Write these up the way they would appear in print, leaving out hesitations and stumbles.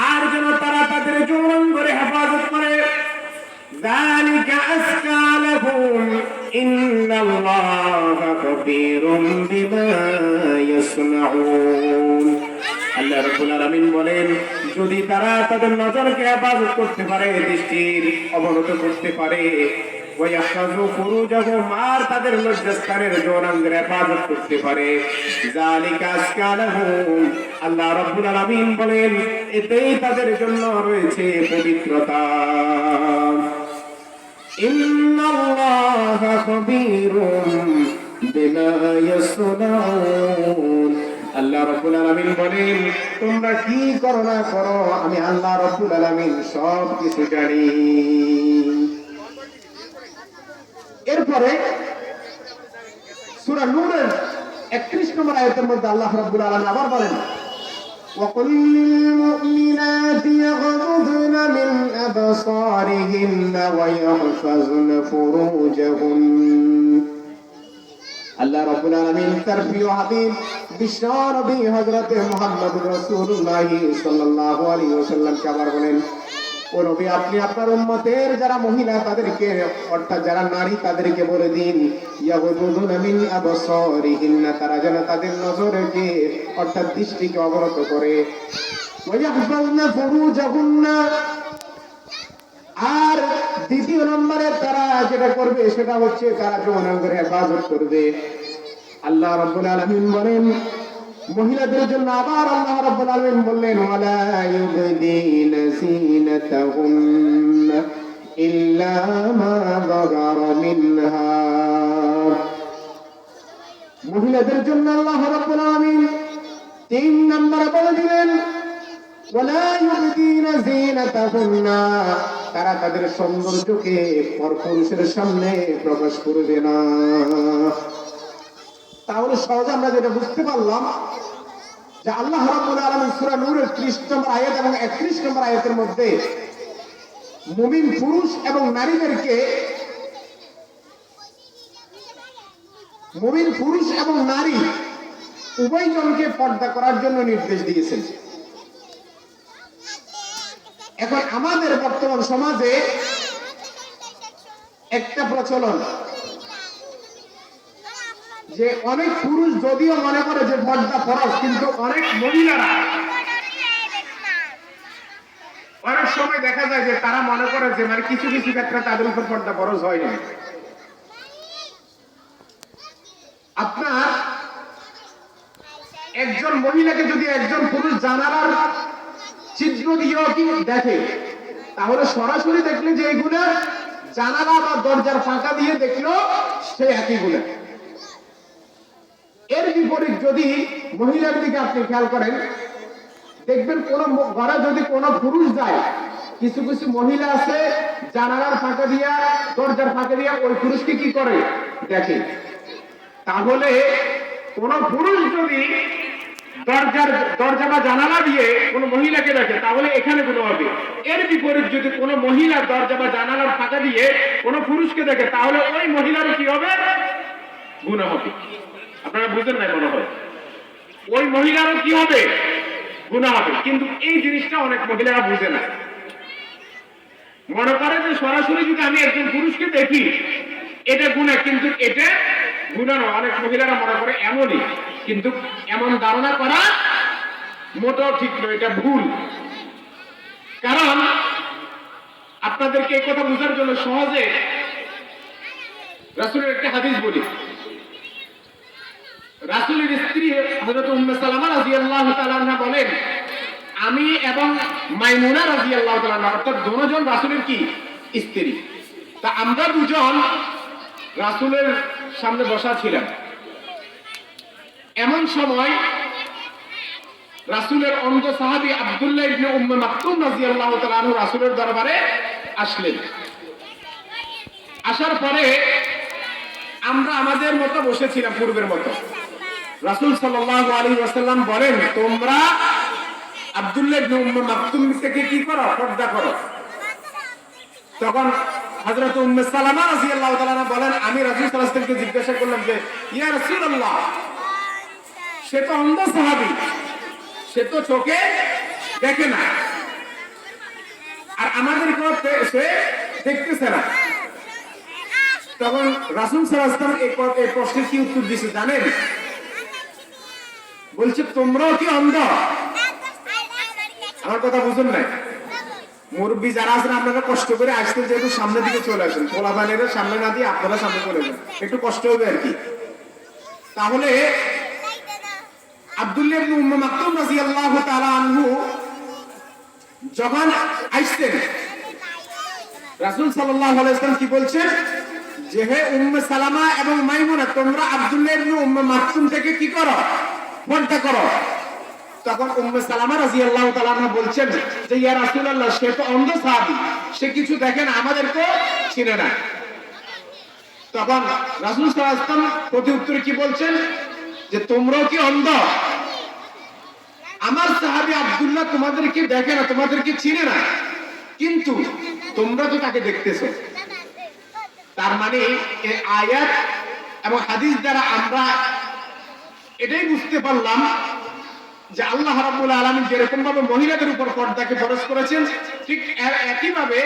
আর যেন তারা তাদের যৌনাঙ্গরে হেফাজত করে। যালিকা আযকা লাহুম ইন্নাল্লাহা খাবীরুম বিমা ইয়াসনাউন। আল্লাহ রাব্বুল আলামিন বলেন, যদি তারা তাদের নজরকে হেফাজত করতে পারে, দৃষ্টির অবনত করতে পারে, ওয়ায়াহফাযু ফুরুজাহুম, আর তাদের লজ্জাস্থানের যৌনাঙ্গের হেফাজত করতে পারে, যালিকা আযকা লাহুম, আল্লাহ রাব্বুল আলামিন বলেন, এতেই তাদের জন্য রয়েছে পবিত্রতা। ইন্নাল্লাহা খাবীরুম বিমা ইয়াসনাউন। আল্লাহ রাব্বুল আলামিন বলেন, তোমরা কি করো না করো, আমি আল্লাহ রাব্বুল আলামিন সব কিছু জানি। এরপরে সূরা নূরের 31 নম্বর আয়াতের মধ্যে আল্লাহ রাব্বুল আলামিন আবার বলেন, وَقُلْ لِلْمُؤْمِنَاتِ يَغْضُضْنَ مِنْ أَبْصَارِهِنَّ وَيَحْفَظْنَ فُرُوجَهُنَّ। আল্লাহ রাব্বুল আলামিন তার প্রিয় হাবিব বিশ্ব নবী হযরত মুহাম্মদুর রাসূলুল্লাহ সাল্লাল্লাহু আলাইহি ওয়াসাল্লামকে আবার বলেন, ও নবী, আপনি আপনার উম্মতের যারা মহিলা তাদেরকে, অর্থাৎ যারা নারী তাদেরকে বলে দিন, ইয়াগুদুনা মিন আবসারিহিন্না, তারা যেন তাদের নজরকে অর্থাৎ দৃষ্টিকে অবনত করে, ওয়ায়াহফাযনা ফুরুজাহুন্না, আর দ্বিতীয় নম্বরে তারা যেটা করবে সেটা হচ্ছে তারা যৌনাঙ্গের হেফাজত করবে। আল্লাহ রাব্বুল আলামিন বলেন, মহিলাদের জন্য আবার আল্লাহ রাব্বুল আলামিন বললেন, ওয়ালা ইউবদিনা যিনাতাহুন্না ইল্লা মা যাহারা মিনহা। মহিলাদের জন্য আল্লাহ রাব্বুল আলামিন 3 নম্বরে বলে দিলেন, ওয়ালা ইউবদিনা যিনাতাহুন্না, তারা তাদের সৌন্দর্যকে পরপুরুষের সামনে প্রকাশ করবে না। তাহলে সহজে আমরা যেটা বুঝতে পারলাম যে আল্লাহ রাব্বুল আলামিন সূরা নূরের 30 নম্বর আয়াত এবং 31 নম্বর আয়াতের মধ্যে মুমিন পুরুষ এবং নারীদেরকে, মুমিন পুরুষ এবং নারী উভয়জনকে পর্দা করার জন্য নির্দেশ দিয়েছেন। এখন আমাদের বর্তমান সমাজে একটা প্রচলন যে অনেক পুরুষ যদিও মনে করে যে পর্দা ফরজ, কিন্তু অনেক মহিলারা অনেক সময় দেখা যায় যে তারা মনে করে যে মানে কিছু কিছু ক্ষেত্রে তাদের উপর পর্দা ফরজ হয় না। আপনার একজন মহিলাকে যদি একজন পুরুষ জানালার ছিদ্র দিয়েও কি দেখে, তাহলে সরাসরি দেখলে যে এই গুণা, জানালা বা দরজার ফাঁকা দিয়ে দেখলো সে একই গুণা। এর বিপরীত যদি মহিলার দিকে আপনি খেয়াল করেন, দেখবেন কোন ঘরে যদি কোনো পুরুষ যায়, কিছু কিছু মহিলা আছে জানালার ফাঁকা দিয়া, দরজার ফাঁকা দিয়া ওই পুরুষকে কি করে দেখে। তাহলে কোন পুরুষ যদি দরজা বা জানালা দিয়ে কোন মহিলাকে দেখে, তাহলে এখানে গুনাহ হবে। এর বিপরীত যদি কোন মহিলা দরজা বা জানালার ফাঁকা দিয়ে কোন পুরুষকে দেখে, তাহলে ওই মহিলারও কি হবে, গুনাহ হবে। আপনারা বুঝেন না মনে হয়, ওই মহিলারও কি হবে, গুনাহ হবে। কিন্তু এই জিনিসটা অনেক মহিলারা বুঝে না, মনে করে যে সরাসরি যদি আমি একজন পুরুষকে দেখি এটা গুনাহ, কিন্তু এটা গুনাহ নয়। অনেক মহিলারা মনে করে এমনই, কিন্তু এমন ধারণা করা মোটেও ঠিক নয়, এটা ভুল। কারণ আপনাদেরকে এই কথা বোঝার জন্য সহজে রাসূলের একটা হাদিস বলি। রাসূলের স্ত্রী হযরত উম্মে সালামা রাদিয়াল্লাহু তাআলা আনহা বলেন, আমি এবং মাইমুনা রাদিয়াল্লাহু তাআলা আনহা, অর্থাৎ দুজন রাসূলের কি স্ত্রী, তা আমরা দুজন রাসূলের সামনে বসা ছিলাম। এমন সময় রাসূলের অন্ধ সাহাবী আব্দুল্লাহ ইবনে উম্মে মাকতুম রাদিয়াল্লাহু তাআলা আনহু রাসূলের দরবারে আসলেন। আসার পরে আমরা আমাদের মতো বসেছিলাম, পূর্বের মতো। রাসূল সাল্লাল্লাহু আলাইহি ওয়াসাল্লাম বলেন, তোমরা আব্দুল্লাহ ইবনে উম্মে মাকতুম থেকে কি করো, পর্দা করো। তখন হযরত উম্মে সালামা রাদিয়াল্লাহু তাআলা বলেন, আমি রাসূল সাল্লাল্লাহু আলাইহি ওয়াসাল্লামকে জিজ্ঞাসা করলাম যে ইয়া রাসূলুল্লাহ, সে তো অন্ধ সাহাবী, সে তো চোখে দেখে না, আর আমাদেরকেও সে দেখতেছে না। তখন রাসূল সাল্লাল্লাহু আলাইহি ওয়াসাল্লাম এই প্রশ্নের কি উত্তর দিয়েছে জানেন? বলছে তোমরাও কি অন্ধ? আমার কথা বুঝুন নাই? মুরব্বী যারা আছেন আপনারা কষ্ট করে আসতে যেহেতু সামনের দিকে চলে আসেন, পোলাপানেরা সামনে না দিয়ে আপনারা সামনে চলে যান, একটু কষ্ট হবে আর কি। তাহলে আব্দুল্লাহ ইবনে উম্মে মাকতুম রাদিয়াল্লাহু তাআলা আনহু যখন আসতেন, রাসূল সাল্লাল্লাহু আলাইহি ওয়াসাল্লাম কি বলছেন যে হে উম্মে সালামা এবং মাইমুনা, তোমরা আব্দুল্লাহ ইবনে উম্মে মাকতুম থেকে কি করো? পর্দা করো। তখন উম্মে সালামা রাদিয়াল্লাহু তাআলা আনহা বলছেন যে ইয়া রাসূলুল্লাহ, সে তো অন্ধ সাহাবী, সে কিছু দেখে না, আমাদেরকে চিনে না। তখন রাসূল সাল্লাল্লাহু আলাইহি ওয়াসাল্লাম প্রতি উত্তরে কি বলছেন যে তোমরাও কি অন্ধ? আমার সাহাবী আব্দুল্লাহ তোমাদেরকে দেখে না, তোমাদেরকে চিনে না, কিন্তু তোমরা তো তাকে দেখতেছো। তার মানে এই আয়াত এবং হাদিস দ্বারা আমরা এটাই বুঝতে পারলাম যে আল্লাহ রাব্বুল আলামিন যেরকম ভাবে মহিলাদের উপর পর্দাকে ফরজ করেছেন, ঠিক একই ভাবে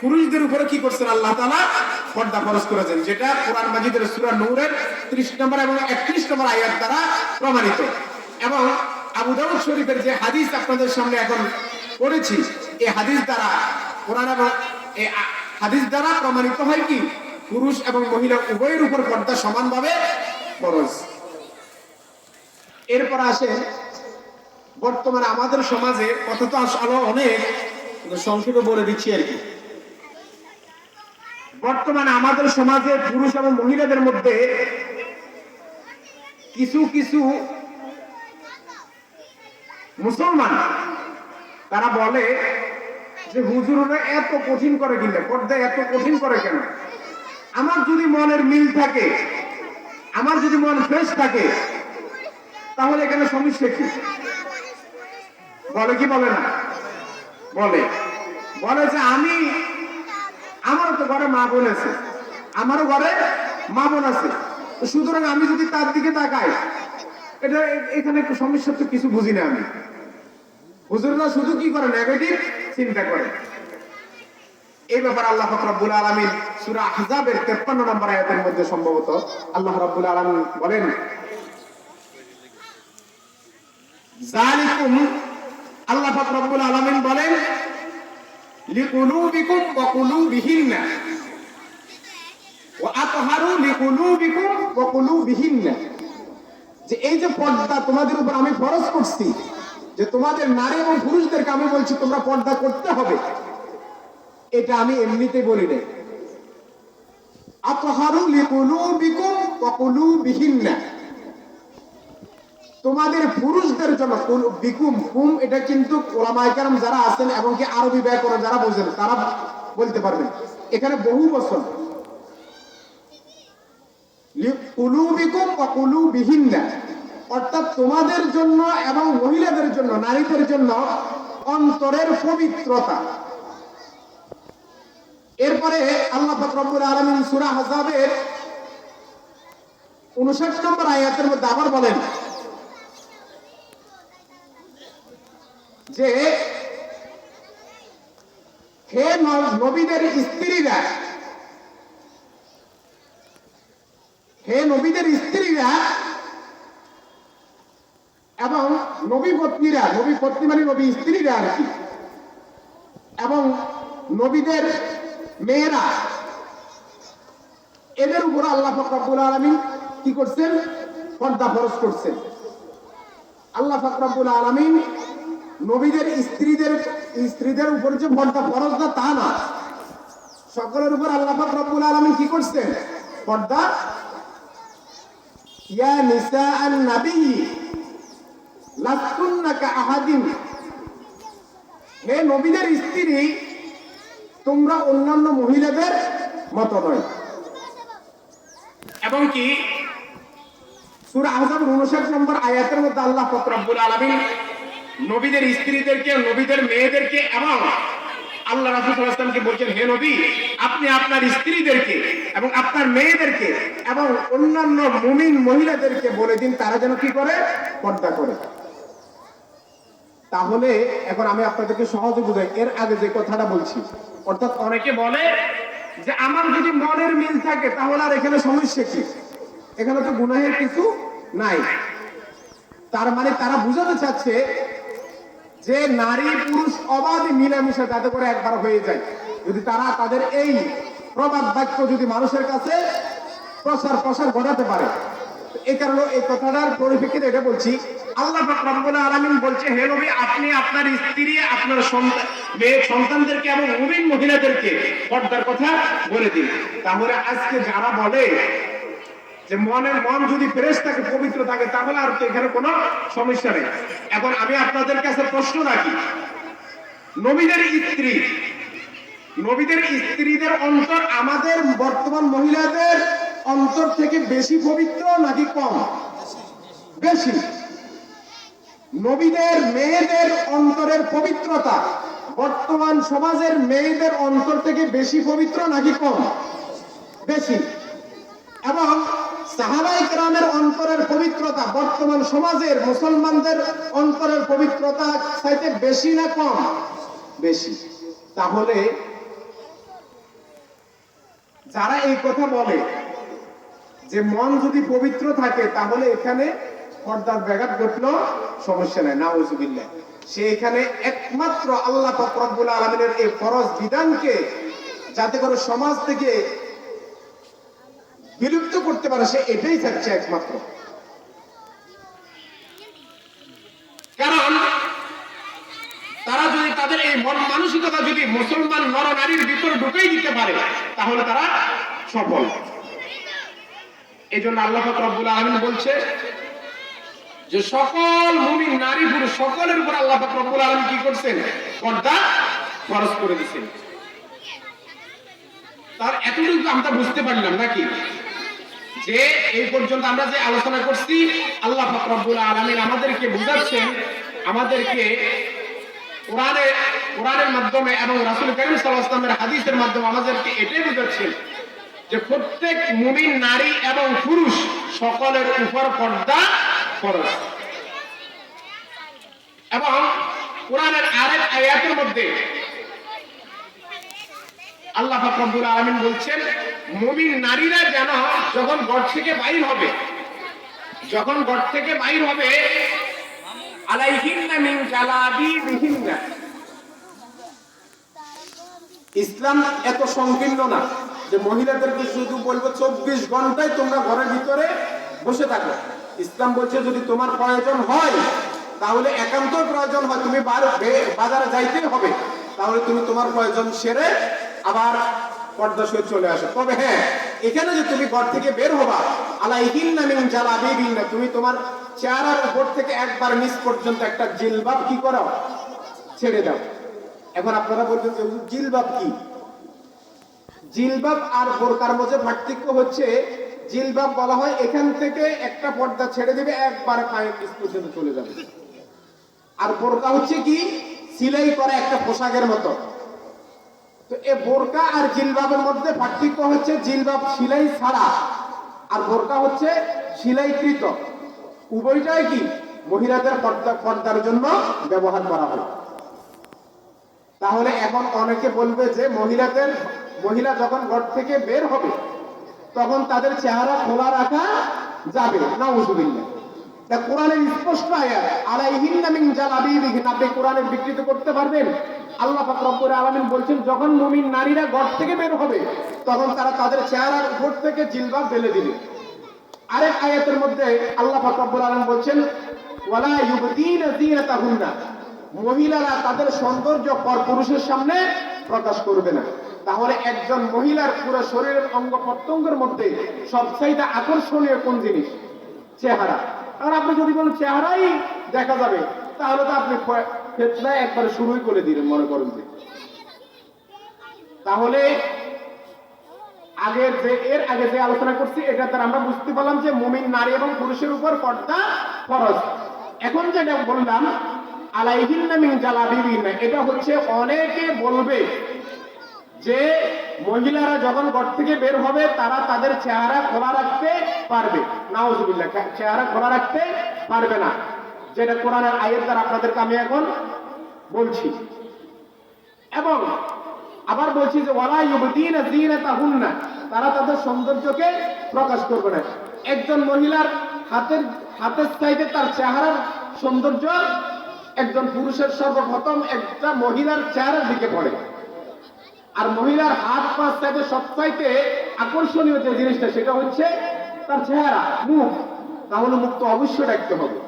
পুরুষদের উপরে কি করছেন? আল্লাহ তাআলা পর্দা ফরজ করেছেন, যেটা কোরআন মাজিদের সূরা নূরের 30 নম্বর এবং 31 নম্বর আয়াত দ্বারা প্রমাণিত। এবং আবু দাউদ শরীফের যে হাদিস আপনাদের সামনে এখন পড়েছি, এই হাদিস দ্বারা কোরআন এবং এই হাদিস দ্বারা প্রমাণিত হয় কি পুরুষ এবং মহিলা উভয়ের উপর পর্দা সমানভাবে ফরজ। এরপর আসে বর্তমানে আমাদের সমাজে, কথা তো আসলে অনেক, সংক্ষেপে বলে দিচ্ছি আর কি। বর্তমানে আমাদের সমাজে পুরুষ এবং মহিলাদের মধ্যে কিছু কিছু মুসলমান তারা বলে যে হুজুররা এত কঠিন করে কিনা, পর্দা এত কঠিন করে কেন? আমার যদি মনের মিল থাকে, আমার যদি মন ফ্রেশ থাকে, তাহলে এখানে সমস্যা কি? বলে কি বলে না? বলে যে আমারও তো ঘরে মা বোন আছে, আমারও ঘরে মা বোন আছে, সুতরাং আমি যদি তার দিকে তাকাই, এটা এখানে একটু সমস্যা তো কিছু বুঝি না আমি। হুজুররা শুধু কি করে? নেগেটিভ চিন্তা করে। এই ব্যাপারে আল্লাহ পাক রব্বুল আলামিন সূরা আহজাবের 53 নম্বর আয়াতের মধ্যে সম্ভবত আল্লাহ রাব্বুল আলামিন বলেন, যালিকুম, আল্লাহ পাক রব্বুল আলামিন বলেন লিকুলুবিকুম ওয়া কুলুবিহিন্না ওয়া আতহারু লিকুলুবিকুম ওয়া কুলুবিহিন্না, যে এই যে পর্দা তোমাদের উপর আমি ফরজ করছি, যে তোমাদের নারী এবং পুরুষদেরকে আমি বলছি তোমরা পর্দা করতে হবে, এটা আমি এমনিতেই বলি নাই। আতহারু লিকুলুবিকুম ওয়া কুলুবিহিন্না, তোমাদের পুরুষদের জন্য, বিকুম কুম এটা কিন্তু ওলামায়ে কেরাম যারা আছেন এবং কি আরবি ব্যাকরণ যারা বোঝেন তারা বলতে পারবেন, এখানে বহু বচন লিকুলুবিকুম ওয়া কুলুবিহিন্না, অর্থাৎ তোমাদের জন্য এবং মহিলাদের জন্য, নারীদের জন্য অন্তরের পবিত্রতা। এরপরে আল্লাহ পাক রব্বুল আলামিন সূরা আহজাবের 59 নম্বর আয়াতের মধ্যে আবার বলেন যে হে নবীদের স্ত্রীরা, হে নবীদের স্ত্রীরা এবং নবী পত্নীরা, নবী পত্নী মানে নবী স্ত্রীরা আর কি, এবং নবীদের মেয়েরা, এদের উপর আল্লাহ পাক রব্বুল আলামিন কি করছেন? পর্দা ফরজ করছেন। আল্লাহ পাক রব্বুল আলামিন নবীদের স্ত্রীদের উপর যে পর্দা ফরজ না তা না, সকলের উপর আল্লাহ পাক রব্বুল আলামিন কি করছেন? পর্দা। ইয়া নিসাআন নবী লাস্তুন্না কাআহাদিন, হে নবীদের স্ত্রী তোমরা অন্যান্য মহিলাদের মত নয়। এবং কি সূরা আহজাবের 59 নম্বর আয়াতের মধ্যে আল্লাহ পাক রব্বুল আলামিন নবীদের স্ত্রীদেরকে, নবীদের মেয়েদেরকে এবং আল্লাহ রাসূল সাল্লাল্লাহু আলাইহি ওয়াসাল্লামকে বলছেন, হে নবী আপনি আপনার স্ত্রীদেরকে এবং আপনার মেয়েদেরকে এবং অন্যান্য মুমিন মহিলাদেরকে বলে দিন তারা যেন কি করে? পর্দা করে। তাহলে এখন আমি আপনাদেরকে সহজে বুঝাই, এর আগে যে কথাটা বলছি, অর্থাৎ অনেকে বলে যে আমার যদি মনের মিল থাকে তাহলে আর এখানে সমস্যা কি, এখানে তো গুনাহের কিছু নাই। তার মানে তারা বুঝাতে চাচ্ছে যে নারী পুরুষ অবাধে মিলামিশা যাতে করে একবার হয়ে যায়, যদি তারা তাদের এই প্রবাদ বাক্য যদি মানুষের কাছে প্রসার ঘটাতে পারে। এই কারণে এই কথাটার পরিপ্রেক্ষিতে এটা বলছি, আল্লাহ পাক রব্বুল আলামিন বলছে, হে নবী আপনি আপনার স্ত্রী, আপনার মেয়ে সন্তানদেরকে এবং মুমিন মহিলাদেরকে পর্দার কথা বলে দিন। তাহলে আজকে যারা বলে যে মন যদি ফ্রেশ থাকে, পবিত্র থাকে, তাহলে আর তো এখানে কোনো সমস্যা নেই। এখন আমি আপনাদের কাছে প্রশ্ন রাখি, নবীদের স্ত্রীদের অন্তর আমাদের বর্তমান মহিলাদের অন্তর থেকে বেশি পবিত্র নাকি কম? বেশি। নবীদের মেয়েদের অন্তরের পবিত্রতা বর্তমান সমাজের মেয়েদের অন্তর থেকে বেশি পবিত্র নাকি কম? বেশি। এবং সাহাবায়ে কেরামের অন্তরের পবিত্রতা বর্তমান সমাজের মুসলমানদের অন্তরের পবিত্রতা চাইতে বেশি না কম? বেশি। তাহলে যারা এই কথা বলে যে মন যদি পবিত্র থাকে তাহলে এখানে পর্দার ব্যাঘাত ঘটলেও সমস্যা নাই, নাউজুবিল্লাহ, সে এখানে একমাত্র আল্লাহ পাক রব্বুল আলামিনের এই ফরজ বিধানকে যাতে করে সমাজ থেকে বিলুপ্ত করতে পারে, সে এটাই চাচ্ছে একমাত্র। কারণ তারা যদি তাদের এই মন মানসিকতা যদি মুসলমান নর নারীর ভিতরে ঢুকেই দিতে পারে তাহলে তারা সফল। এই জন্য আল্লাহ পাক রব্বুল আলামিন বলছে যে সকল মুমিন নারী পুরুষ সকলের উপর আল্লাহ পাক রব্বুল আলামিন কি করছেন? পর্দা ফরজ করে দিয়েছেন। তার এতটুকু আমরা বুঝতে পারলাম নাকি যে এই পর্যন্ত আমরা যে আলোচনা করছি, আল্লাহ পাক রব্বুল আলামিন আমাদেরকে বুঝাচ্ছেন, আমাদেরকে কোরআনের মাধ্যমে এবং রাসূল কারীম সাল্লাল্লাহু আলাইহি ওয়াসাল্লামের হাদিসের মাধ্যমে আমাদেরকে এটাই বুঝাচ্ছেন যে প্রত্যেক মুমিন নারী এবং পুরুষ সকলের উপর পর্দা ফরজ। এবং কোরআনের আরেক আয়াতের মধ্যে আল্লাহ পাক রব্বুল আলামিন বলছেন মুমিন নারীরা যেন যখন ঘর থেকে বাইর হবে আলাইহিন্না মিন জালাবিবিহিন্না। ইসলাম এত সংকীর্ণ না যে মহিলাদেরকে শুধু বলবো 24 ঘন্টায় তোমরা ঘরের ভিতরে বসে থাকো। ইসলাম বলছে যদি তোমার প্রয়োজন হয়, তাহলে একান্ত প্রয়োজন হয় তুমি বাজারে যাইতেই হবে, তাহলে তুমি তোমার প্রয়োজন সেরে আবার পর্দা সহিত চলে আসো। তবে হ্যাঁ, এখানে যে তুমি ঘর থেকে বের হবা আলাইহিন্না মিন জালাবিবিহিন্না, তুমি তোমার চেহারার উপর থেকে একবার নিচ পর্যন্ত একটা জিলবাব কি করো? ছেড়ে দাও। এখন আপনারা বলবেন যে জিলবাব কি? জিলবাব আর বোরকার মধ্যে পার্থক্য হচ্ছে, জিলবাব বলা হয় এখান থেকে একটা পর্দা ছেড়ে দিবে, একবারে পায়ের নিচ পর্যন্ত চলে যাবে। আর বোরকা হচ্ছে কি? সিলাই করা একটা পোশাকের মতো। তো এই বোরকা আর জিলবাবের মধ্যে পার্থক্য হচ্ছে জিলবাব সিলাই ছাড়া আর বোরকা হচ্ছে সিলাইকৃত। উভয়টাই কি মহিলাদের পর্দার জন্য ব্যবহার করা হয়। তাহলে এখন অনেকে বলবে যে মহিলা যখন ঘর থেকে বের হবে তখন তাদের চেহারা খোলা রাখা যাবে, নাউজুবিল্লাহ। তা কোরআনের স্পষ্ট আয়াত আলাইহিন্না মিন জালাবিবিহিন্না, আপনি কোরআনের বিকৃত করতে পারবেন? আল্লাহ পাক রব্বুল আলামিন বলছেন যখন মুমিন নারীরা ঘর থেকে বের হবে তখন তারা তাদের চেহারার উপর থেকে জিলবাব ফেলে দিবে। আরেক আয়াতের মধ্যে আল্লাহ পাক রব্বুল আলামিন বলছেন ওয়ালা ইউবদিনা যিনাতাহুন্না, মহিলারা তাদের সৌন্দর্য পরপুরুষের সামনে প্রকাশ করবে না। তাহলে একজন মহিলার পুরো শরীরের অঙ্গ প্রত্যঙ্গের মধ্যে সবচাইতে আকর্ষণীয় কোন জিনিস? চেহারা। আর আপনি যদি বলেন চেহারাই দেখা যাবে, তাহলে তো আপনি ফেতনায় একবারে শুরুই করে দিলেন, মনে করেন যে। তাহলে এর আগে যে আলোচনা করছি এটা তার আমরা বুঝতে পারলাম যে মুমিন নারী এবং পুরুষের উপর পর্দা ফরজ। এখন যেটা বললাম আলাইহিন্না মিন জালাবিবিহিন্না, এটা হচ্ছে অনেকে বলবে যে মহিলারা যখন ঘর থেকে বের হবে তারা তাদের চেহারা খোলা রাখতে পারবে, নাউজুবিল্লাহ, চেহারা খোলা রাখতে পারবে না। যেটা কোরআনের আয়াত দ্বারা আপনাদেরকে আমি এখন বলছি। এবং আবার বলছি যে ওয়ালা ইউবদিনা যিনাতাহুন্না, তারা তাদের সৌন্দর্যকে প্রকাশ করবে না। একজন মহিলার হাতের চাইতে তার চেহারার সৌন্দর্য একজন পুরুষের সর্বপ্রথম একটা মহিলার চেহারার দিকে পড়ে। আর মহিলার হাত পা চাইতে সবচাইতে আকর্ষণীয় যে জিনিসটা সেটা হচ্ছে তার চেহারা, মুখ। তাহলে মুখ তো অবশ্যই রাখতে হবে।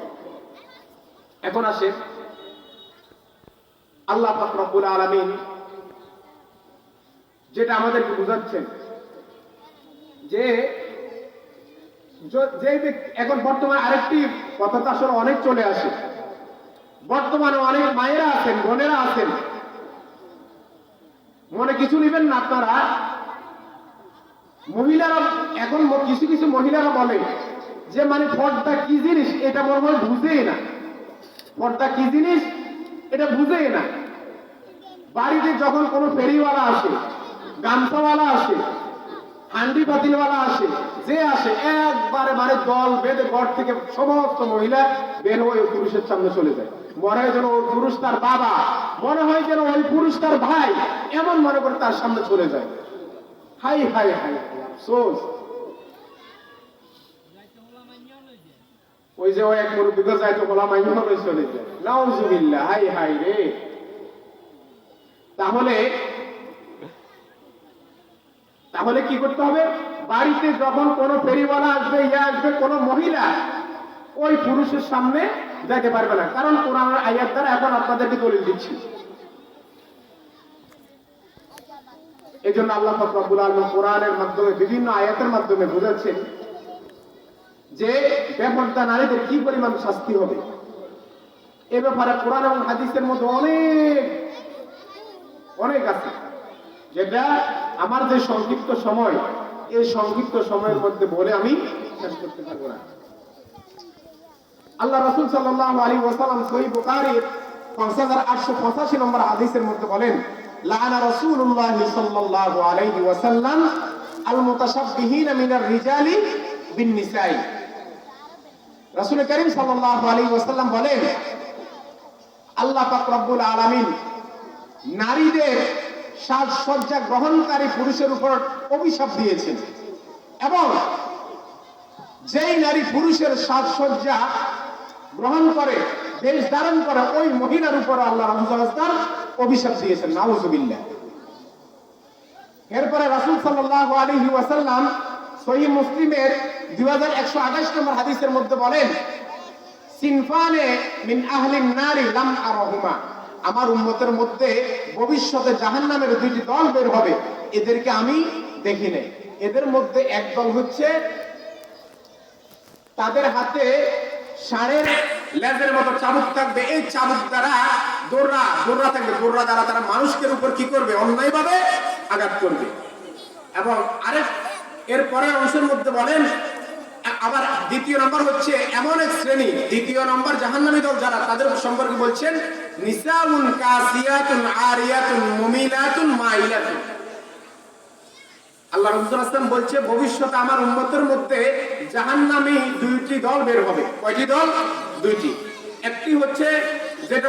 এখন আসে আল্লাহ পাক রব্বুল আলামিন যেটা আমাদেরকে বুঝাচ্ছেন যে এখন বর্তমানে আরেকটি কথা তো আসলে অনেক চলে আসে। বর্তমানে অনেক মায়েরা আছেন, বোনেরা আছেন, মনে কিছু নেবেন না আপনারা। মহিলারা এখন কিছু কিছু মহিলারা বলে যে মানে পর্দা কি জিনিস এটা মনে হয় বুঝেই না। পর্দা কি জিনিস এটা বুঝেই না। বাড়িতে যখন কোনো ফেরিওয়ালা আসে, গামছাওয়ালা আসে, হান্ডি পাতিলওয়ালা আসে, যে আসে একবারে মানে দল বেঁধে ঘর থেকে সমস্ত মহিলা বের হয়ে ওই পুরুষের সামনে চলে যায়। মনে হয় যেন ওই পুরুষ তার বাবা, মনে হয় যেন ওই পুরুষ তার ভাই, এমন মনে করে তার সামনে চলে যায়। হাই হাই হাই আফসোস। ওই যে ওই এক মুরব্বী যায় তো গোলাম আইন চলে যায়। নাউজুবিল্লাহ, হাই হাই রে। তাহলে কি করতে হবে? বাড়িতে যখন কোনো ফেরিওয়ালা আসবে, আসবে কোনো মহিলা ওই পুরুষের সামনে যেতে পারবে না। কারণ কোরআনের আয়াত দ্বারা এখন আপনাদেরকে দলিল দিচ্ছি। এই জন্য আল্লাহ পাক রব্বুল আলামিন কোরআনের মাধ্যমে বিভিন্ন আয়াতের মাধ্যমে বোঝাচ্ছেন যে বেপরদা নারীদের কি পরিমাণ শাস্তি হবে। এ ব্যাপারে কোরআন এবং হাদিসের মধ্যে অনেক আছে, যেটা আমার যে সংক্ষিপ্ত সময়, এই সংক্ষিপ্ত সময়ের মধ্যে বলে আমি শেষ করতে পারবো না। আল্লাহ রাসূল সাল্লাল্লাহু আলাইহি ওয়াসাল্লাম সহিহ বুখারীর 5885 নম্বর হাদিসের মধ্যে বলেন, লাআনা রাসূলুল্লাহ সাল্লাল্লাহু আলাইহি ওয়াসাল্লাম আল মুতাশাব্বিহিনা মিনার রিজালি বিন নিসাই। রাসূল কারীম সাল্লাল্লাহু আলাইহি ওয়াসাল্লাম বলেন, আল্লাহ পাক রব্বুল আলামিন নারীদের সাজসজ্জা গ্রহণকারী পুরুষের উপর অভিশাপ দিয়েছেন, এবং যেই নারী পুরুষের সাজসজ্জা গ্রহণ করে, দেশ ধারণ করে, ওই মহিলার উপর আল্লাহ রাসূল অভিশাপ দিয়েছেন। নাউজুবিল্লাহ। এরপরে রাসূল সাল্লাল্লাহু আলাইহি ওয়াসাল্লাম সহিহ মুসলিমের 2128 নম্বর হাদিসের মধ্যে বলেন, সিনফানে মিন আহলিন নারি লাম আরাহুমা, আমার উম্মতের মধ্যে ভবিষ্যতে জাহান্নামের দুইটি দল বের হবে, এদেরকে আমি দেখি নাই। এদের মধ্যে এক দল হচ্ছে তাদের হাতে ষাঁড়ের লেজের মতো চাবুক থাকবে, এই চাবুক দ্বারা দৌড়া থাকবে, দৌড়া দ্বারা তারা মানুষের উপর কি করবে? অন্যায়ভাবে আঘাত করবে। এবং আরেক এর পরের অংশের মধ্যে বলেন, আবার দ্বিতীয় নম্বর হচ্ছে এমন এক শ্রেণী, দ্বিতীয় নম্বর জাহান্নামী দল যারা, তাদের সম্পর্কে বলছেন নিসাউন কাসিয়াতুন আরিয়াতুন মুমিলাতুন মাইলাতুন। আল্লাহ রাসূল সাল্লাল্লাহু আলাইহি ওয়াসাল্লাম বলছে ভবিষ্যতে আমার উম্মতের মধ্যে জাহান্নামী দুইটি দল বের হবে। কয়টি দল? দুইটি। একটি হচ্ছে যেটা